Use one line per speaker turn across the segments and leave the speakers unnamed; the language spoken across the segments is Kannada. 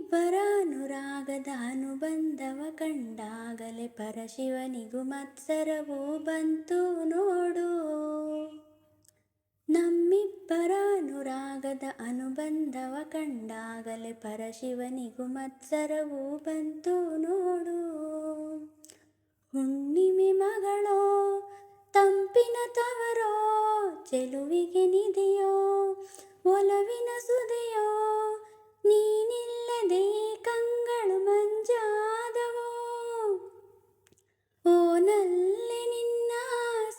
ನಮ್ಮಿಬ್ಬರ ಅನುರಾಗದ ಅನುಬಂಧವ ಕಂಡಾಗಲೇ ಪರಶಿವನಿಗೂ ಮತ್ಸರವೂ ಬಂತು ನೋಡು. ನಮ್ಮಿಬ್ಬರ ಅನುರಾಗದ ಅನುಬಂಧವ ಕಂಡಾಗಲೇ ಪರಶಿವನಿಗೂ ಮತ್ಸರವೂ ಬಂತು ನೋಡು. ಹುಣ್ಣಿಮೆ ಮಗಳೋ ತಂಪಿನ ತವರೋ, ಚೆಲುವಿಗೆ ನಿಧಿಯೋ ಒಲವಿನ ಸುದೆಯೋ, ನೀನಿಲ್ಲದೆ ಕಂಗಳು ಮಂಜಾದವೋ. ಓನಲ್ಲಿ ನಿನ್ನ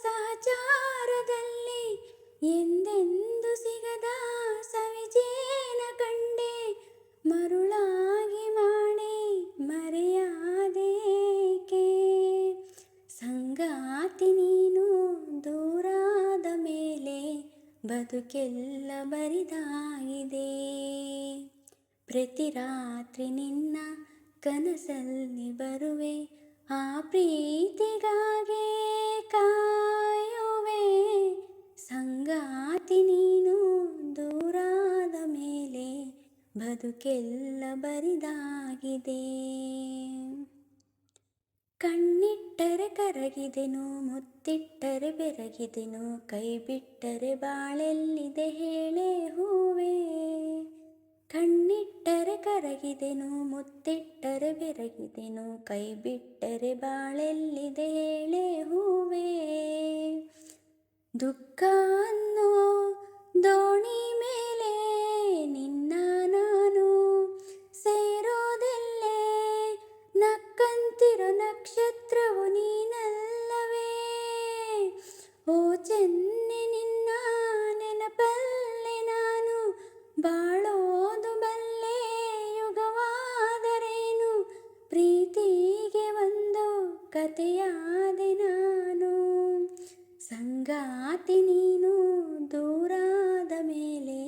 ಸಹಚಾರದಲ್ಲಿ ಎಂದೆಂದು ಸಿಗದ ಸವಿಜೇನ ಕಂಡೆ, ಮರುಳಾಗಿ ಮಾಡಿ ಮರೆಯಾದೇಕೆ. ಸಂಗಾತಿ ನೀನು ದೂರಾದ ಮೇಲೆ ಬದುಕೆಲ್ಲ ಬರಿದಾಗಿದೆ. ಪ್ರತಿ ರಾತ್ರಿ ನಿನ್ನ ಕನಸಲ್ಲಿ ಬರುವೆ, ಆ ಪ್ರೀತಿಗಾಗೆ ಕಾಯುವೆ. ಸಂಗಾತಿ ನೀನು ದೂರಾದ ಮೇಲೆ ಬದುಕೆಲ್ಲ ಬರಿದಾಗಿದೆ. ಕಣ್ಣಿಟ್ಟರೆ ಕರಗಿದೆನು, ಮುತ್ತಿಟ್ಟರೆ ಬೆರಗಿದೆನು, ಕೈ ಬಿಟ್ಟರೆ ಬಾಳೆಲ್ಲಿದೆ ಹೇಳೆ ಹೂವೇ. ಕಣ್ಣಿಟ್ಟರೆ ಕರಗಿದೆನು, ಮುತ್ತಿಟ್ಟರೆ ಬೆರಗಿದೆನು, ಕೈ ಬಿಟ್ಟರೆ ಬಾಳೆಲ್ಲಿದೆ ಹೇಳೆ ಹೂವೇ. ದುಃಖ ಅನ್ನೋ ದೋಣಿ ಮೇಲೆ ನಿನ್ನ ನಾನು ಸೇರೋದೆಲ್ಲೇ, ನಕ್ಕಂತಿರೋ ನಕ್ಷತ್ರವು ನೀನಲ್ಲವೇ. ಓ ಚೆನ್ನೆ ನಿನ್ನ ನೆನಪಲ್ಲೇ ನಾನು ಬಾಳೋದು ಬಲ್ಲೆ, ಯುಗವಾದರೇನು ಪ್ರೀತಿಗೆ ಒಂದು ಕಥೆಯಾದೆ ನಾನು. ಸಂಗಾತಿ ನೀನು ದೂರಾದ ಮೇಲೆ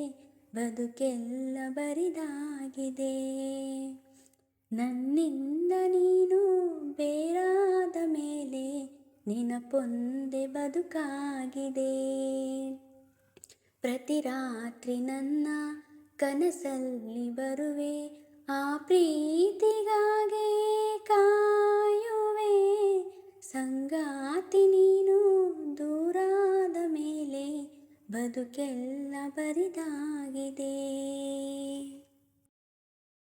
ಬದುಕೆಲ್ಲ ಬರಿದಾಗಿದೆ. ನನ್ನಿಂದ ನೀನು ಬೇರಾದ ಮೇಲೆ ನೆನಪೊಂದೆ ಬದುಕಾಗಿದೆ. ಪ್ರತಿ ರಾತ್ರಿ ನನ್ನ ಕನಸಲ್ಲಿ ಬರುವೆ, ಆ ಪ್ರೀತಿಗಾಗೆ ಕಾಯುವೆ. ಸಂಗಾತಿ ನೀನು ದೂರಾದ ಮೇಲೆ ಬದುಕೆಲ್ಲ ಬರಿದಾಗಿದೆ.